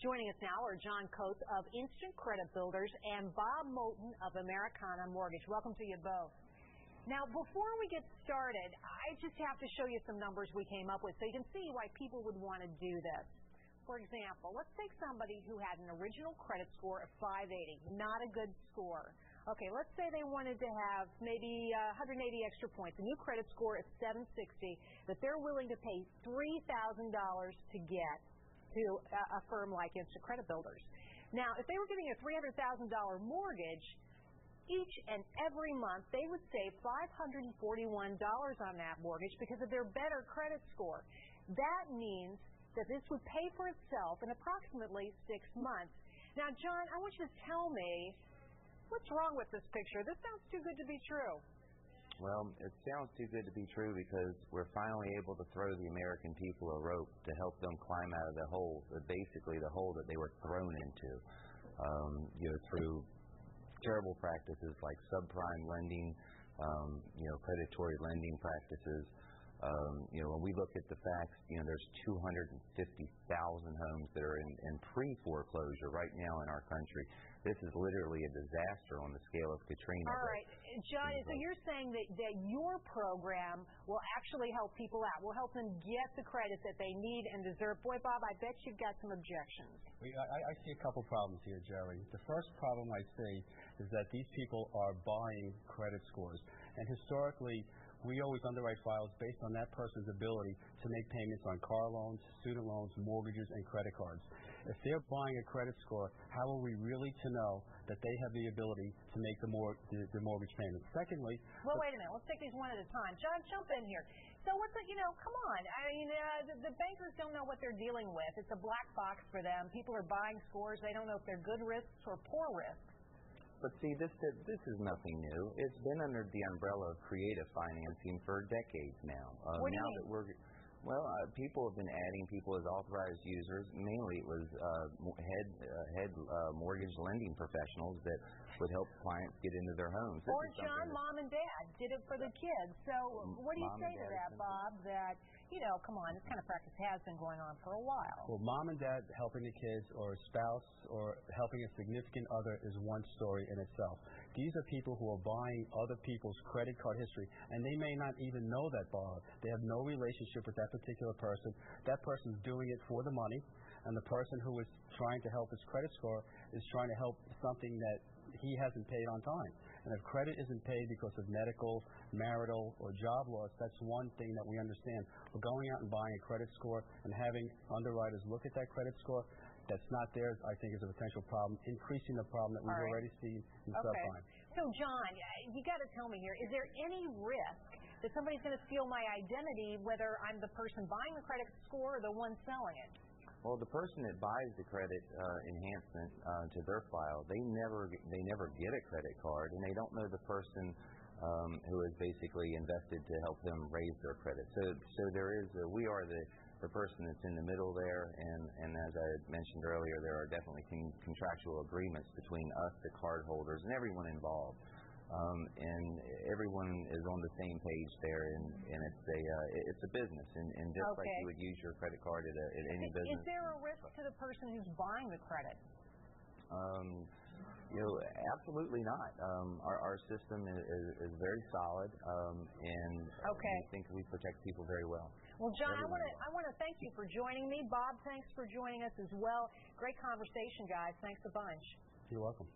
Joining us now are John Coates of Instant Credit Builders and Bob Moulton of Americana Mortgage. Welcome to you both. Now, before we get started, I just have to show you some numbers we came up with so you can see why people would want to do this. For example, let's take somebody who had an original credit score of 580, not a good score. Okay, let's say they wanted to have maybe 180 extra points, a new credit score of 760, that they're willing to pay $3,000 to get to a firm like Instant Credit Builders. Now, if they were getting a $300,000 mortgage, each and every month they would save $541 on that mortgage because of their better credit score. That means that this would pay for itself in approximately 6 months. Now, John, I want you to tell me, what's wrong with this picture? This sounds too good to be true. Well, it sounds too good to be true because we're finally able to throw the American people a rope to help them climb out of the hole, basically the hole that they were thrown into, through terrible practices like subprime lending, predatory lending practices. When we look at the facts, there's 250,000 homes that are in pre-foreclosure right now in our country. This is literally a disaster on the scale of Katrina. All right, John, so you're saying that your program will actually help people out, will help them get the credit that they need and deserve. Boy, Bob, I bet you've got some objections. I see a couple problems here, Jerry. The first problem I see is that these people are buying credit scores. And historically, we always underwrite files based on that person's ability to make payments on car loans, student loans, mortgages, and credit cards. If they're buying a credit score, how are we really to know that they have the ability to make the mortgage payment? Secondly... Well, wait a minute. Let's take these one at a time. John, jump in here. So what's the, come on. I mean, the bankers don't know what they're dealing with. It's a black box for them. People are buying scores. They don't know if they're good risks or poor risks. But see, this is nothing new. It's been under the umbrella of creative financing for decades now. What do you mean? People have been adding people as authorized users. Mainly it was head mortgage lending professionals that would help clients get into their homes. Or John, mom and dad did it for the kids. So what do you say to that, Bob, that, come on, this kind of practice has been going on for a while? Well, mom and dad helping the kids or a spouse or helping a significant other is one story in itself. These are people who are buying other people's credit card history, and they may not even know that, Bob. They have no relationship with that particular person. That person's doing it for the money, and the person who is trying to help his credit score is trying to help something that he hasn't paid on time. And if credit isn't paid because of medical, marital, or job loss, that's one thing that we understand. But going out and buying a credit score and having underwriters look at that credit score that's not theirs, I think, is a potential problem, increasing the problem that we've already seen in subprime. So, John, you got to tell me here, is there any risk that somebody's going to steal my identity, whether I'm the person buying the credit score or the one selling it? Well, the person that buys the credit enhancement to their file, they never get a credit card, and they don't know the person who is basically invested to help them raise their credit. So there is we are the person that's in the middle there, and as I mentioned earlier, there are definitely contractual agreements between us, the card holders, and everyone involved. And everyone is on the same page there, and it's a business, and just like you would use your credit card at any business. Is there a risk to the person who's buying the credit? Absolutely not. Our system is very solid, and we think we protect people very well. Well, John, I want to thank you for joining me. Bob, thanks for joining us as well. Great conversation, guys. Thanks a bunch. You're welcome.